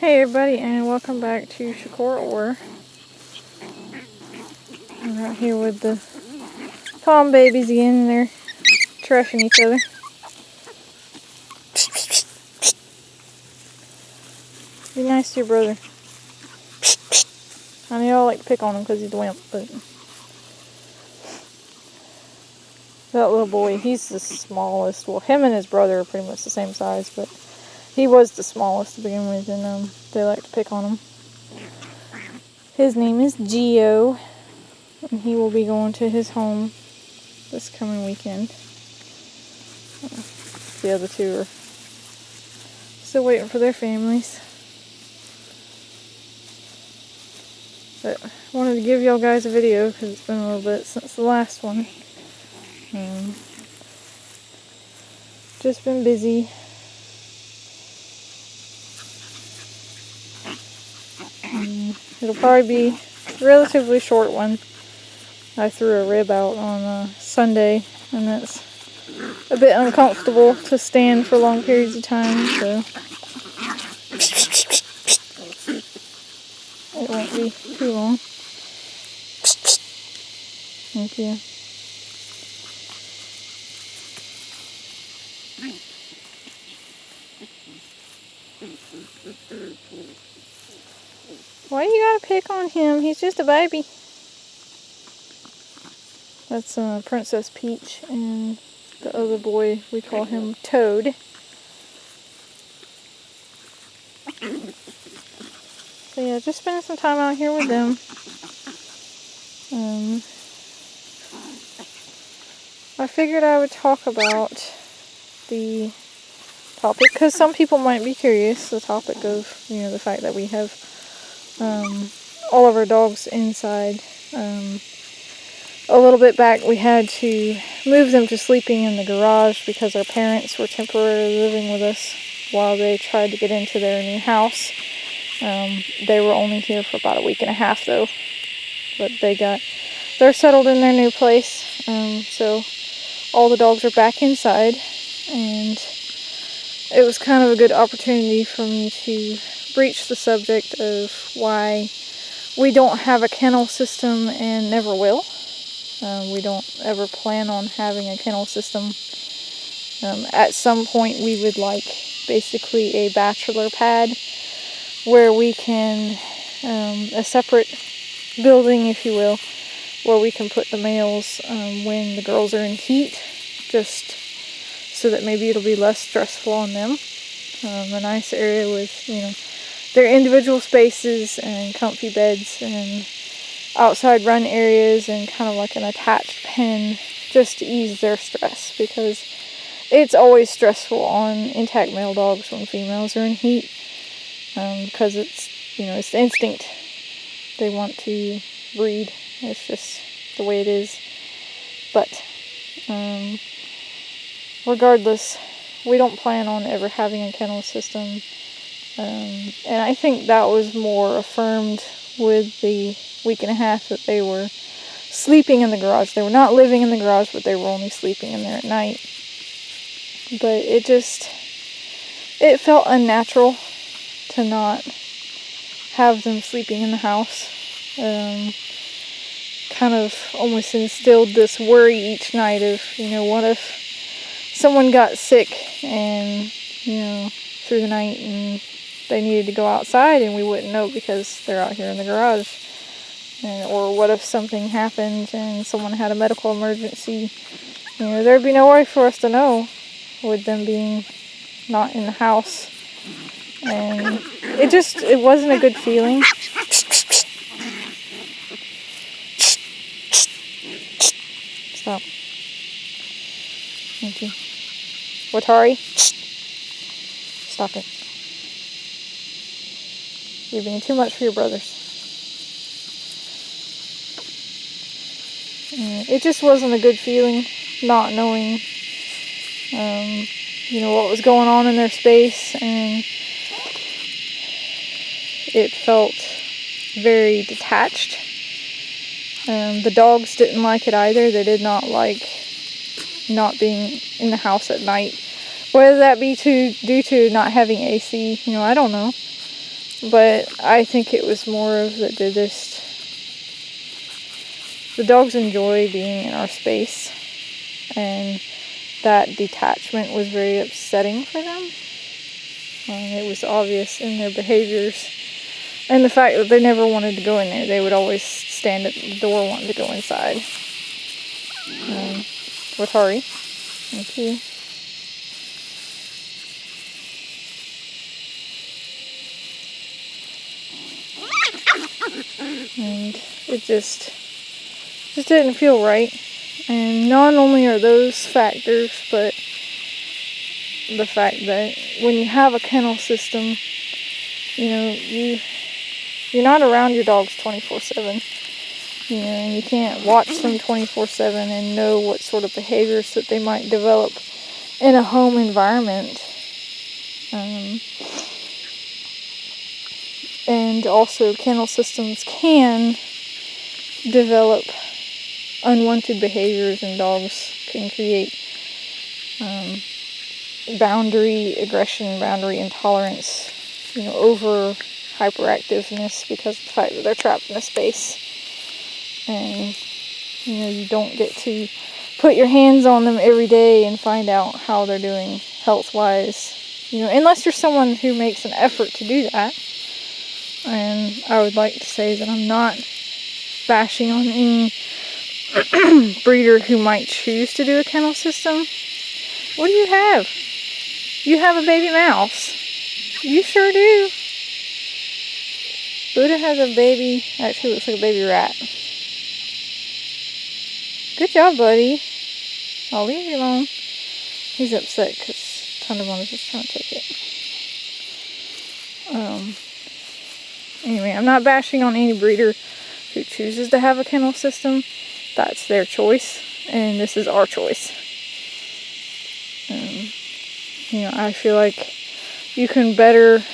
Hey everybody, and welcome back to Shakur Or. I'm out here with the Tom babies again, and they're trashing each other. Be nice to your brother. I know y'all like to pick on him because he's a wimp, but that little boy, he's the smallest. Well, him and his brother are pretty much the same size, but he was the smallest to begin with, and they like to pick on him. His name is Geo, and he will be going to his home this coming weekend. The other two are still waiting for their families. But I wanted to give y'all guys a video because it's been a little bit since the last one. Just been busy. It'll probably be a relatively short one. I threw a rib out on Sunday, and that's a bit uncomfortable to stand for long periods of time, so it won't be too long. Thank you. Why you gotta pick on him? He's just a baby. That's Princess Peach, and the other boy, we call him Toad. So yeah, just spending some time out here with them. I figured I would talk about the topic, because some people might be curious, the topic of, the fact that we have all of our dogs inside. A little bit back, we had to move them to sleeping in the garage because our parents were temporarily living with us while they tried to get into their new house. They were only here for about a week and a half though, but they're settled in their new place. So all the dogs are back inside, and it was kind of a good opportunity for me to breach the subject of why we don't have a kennel system and never will. We don't ever plan on having a kennel system. At some point we would like basically a bachelor pad where we can, a separate building if you will, where we can put the males when the girls are in heat, just so that maybe it'll be less stressful on them. A nice area with, their individual spaces and comfy beds and outside run areas and kind of like an attached pen, just to ease their stress, because it's always stressful on intact male dogs when females are in heat, because it's the instinct. They want to breed. It's just the way it is. But regardless, we don't plan on ever having a kennel system. And I think that was more affirmed with the week and a half that they were sleeping in the garage. They were not living in the garage, but they were only sleeping in there at night. But it felt unnatural to not have them sleeping in the house. Kind of almost instilled this worry each night of, what if someone got sick and, through the night and they needed to go outside and we wouldn't know because they're out here in the garage. Or what if something happened and someone had a medical emergency? There'd be no way for us to know with them being not in the house. And it wasn't a good feeling. Stop. Thank you. Watari? Stop it. You're being too much for your brothers. It just wasn't a good feeling, not knowing, what was going on in their space, and it felt very detached. The dogs didn't like it either. They did not like not being in the house at night. Whether that be due to not having AC, I don't know. But I think it was more of that the dogs enjoy being in our space, and that detachment was very upsetting for them. It was obvious in their behaviors, and the fact that they never wanted to go in there. They would always stand at the door wanting to go inside. Watari, thank you. And it just didn't feel right. And not only are those factors, but the fact that when you have a kennel system, you're not around your dogs 24/7. And you can't watch them 24/7 and know what sort of behaviors that they might develop in a home environment. And also, kennel systems can develop unwanted behaviors, and dogs can create boundary aggression, boundary intolerance, over hyperactiveness because of the fact that they're trapped in a space. And, you don't get to put your hands on them every day and find out how they're doing health-wise, unless you're someone who makes an effort to do that. And I would like to say that I'm not bashing on any breeder who might choose to do a kennel system. What do you have? You have a baby mouse. You sure do. Buddha has a baby, actually looks like a baby rat. Good job, buddy. I'll leave you alone. He's upset because Thundermom is just trying to take it. Anyway, I'm not bashing on any breeder who chooses to have a kennel system. That's their choice, and this is our choice. I feel like you can better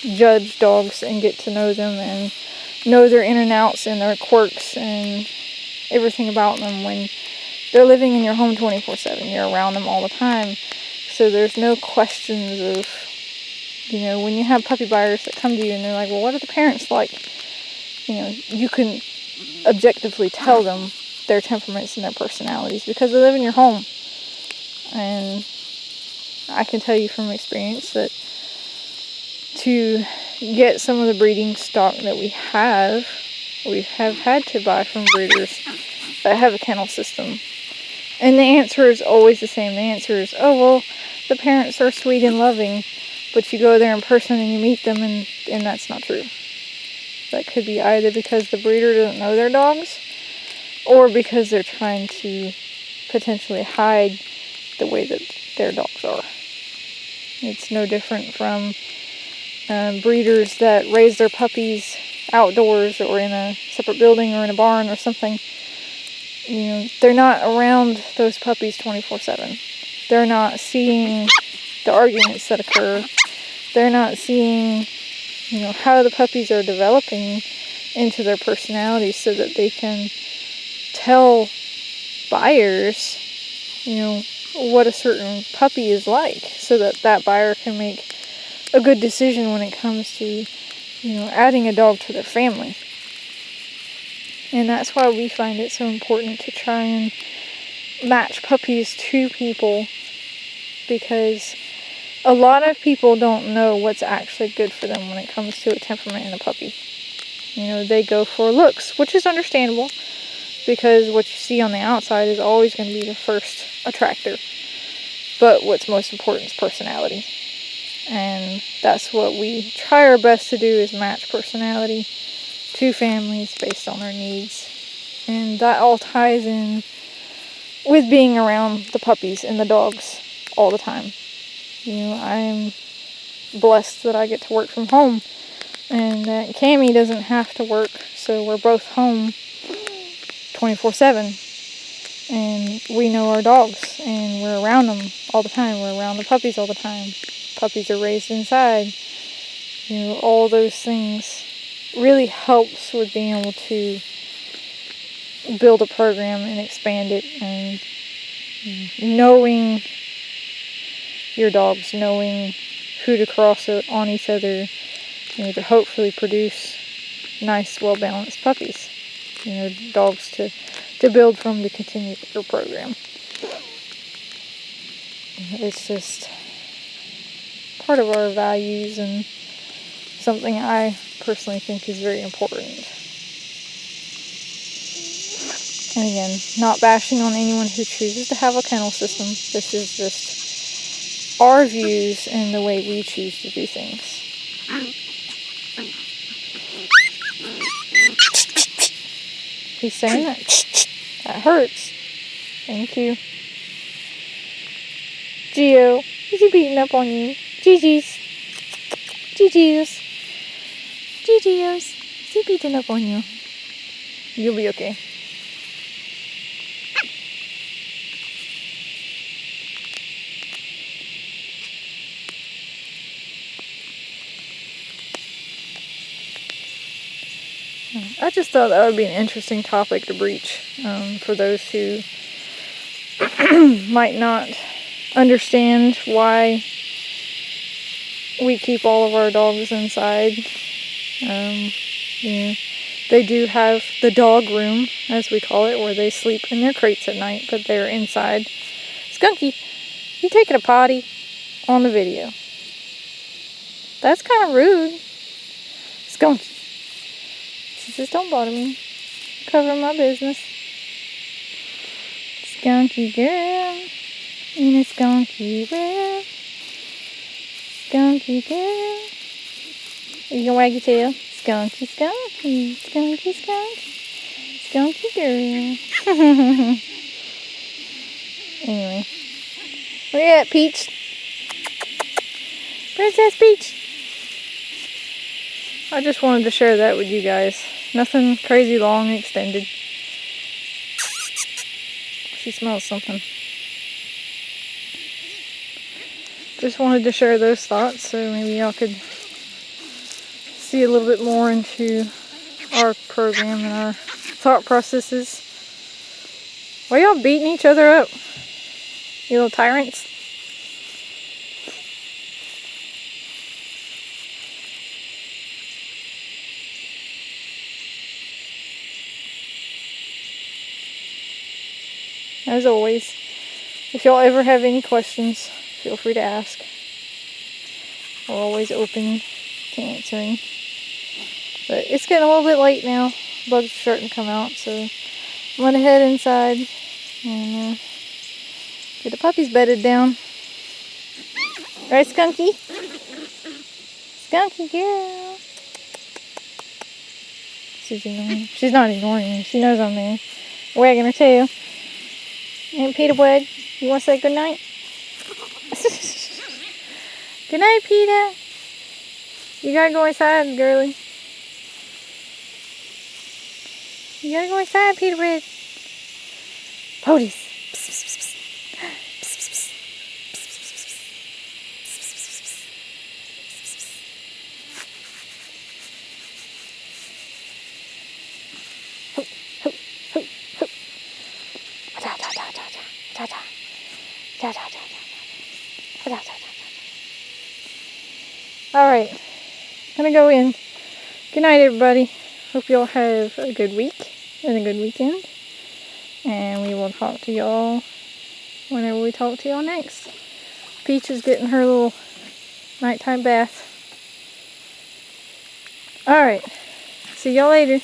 judge dogs and get to know them and know their in and outs and their quirks and everything about them when they're living in your home 24/7. You're around them all the time, so there's no questions of, when you have puppy buyers that come to you and they're like, well, what are the parents like? You can objectively tell them their temperaments and their personalities because they live in your home. And I can tell you from experience that to get some of the breeding stock that we have had to buy from breeders that have a kennel system. And the answer is always the same. The answer is, oh, well, the parents are sweet and loving, but you go there in person and you meet them, and that's not true. That could be either because the breeder doesn't know their dogs, or because they're trying to potentially hide the way that their dogs are. It's no different from breeders that raise their puppies outdoors or in a separate building or in a barn or something. They're not around those puppies 24/7. They're not seeing the arguments that occur. They're not seeing, how the puppies are developing into their personalities so that they can tell buyers, what a certain puppy is like, so that buyer can make a good decision when it comes to, adding a dog to their family. And that's why we find it so important to try and match puppies to people, because a lot of people don't know what's actually good for them when it comes to a temperament in a puppy. They go for looks, which is understandable, because what you see on the outside is always going to be the first attractor. But what's most important is personality. And that's what we try our best to do, is match personality to families based on their needs. And that all ties in with being around the puppies and the dogs all the time. I'm blessed that I get to work from home, and that Cammie doesn't have to work, so we're both home 24/7. And we know our dogs, and we're around them all the time. We're around the puppies all the time. Puppies are raised inside. All those things really helps with being able to build a program and expand it, and knowing your dogs, knowing who to cross on each other, to hopefully produce nice, well-balanced puppies. Dogs to build from to continue their program. It's just part of our values and something I personally think is very important. And again, not bashing on anyone who chooses to have a kennel system. This is just our views and the way we choose to do things. He's saying that. That hurts. Thank you. Gio, is he beating up on you? Gigi's. Gigi's. Gigi's. Is he beating up on you? You'll be okay. I just thought that would be an interesting topic to breach for those who might not understand why we keep all of our dogs inside. They do have the dog room, as we call it, where they sleep in their crates at night, but they're inside. Skunky, you taking a potty on the video. That's kind of rude. Skunky. She says, don't bother me. Cover my business. Skunky girl. In a skunky world. Skunky girl. You gonna wag your tail? Skunky, skunky. Skunky, skunky. Skunky girl. Anyway. Look at that, Peach. Princess Peach. I just wanted to share that with you guys. Nothing crazy long and extended. She smells something. Just wanted to share those thoughts so maybe y'all could see a little bit more into our program and our thought processes. Why y'all beating each other up? You little tyrants. As always, if y'all ever have any questions, feel free to ask. We're always open to answering. But it's getting a little bit late now. Bugs are starting to come out, so I'm going to head inside and get the puppies bedded down. Right, Skunky? Skunky girl. She's ignoring me. She's not ignoring me. She knows I'm there. Wagging her tail. And Peter Wood, you want to say good night? Good night, Peter. You gotta go inside, girlie. You gotta go inside, Peter Wood. Podies. Alright, gonna go in. Good night, everybody. Hope y'all have a good week and a good weekend. And we will talk to y'all whenever we talk to y'all next. Peach is getting her little nighttime bath. Alright, see y'all later.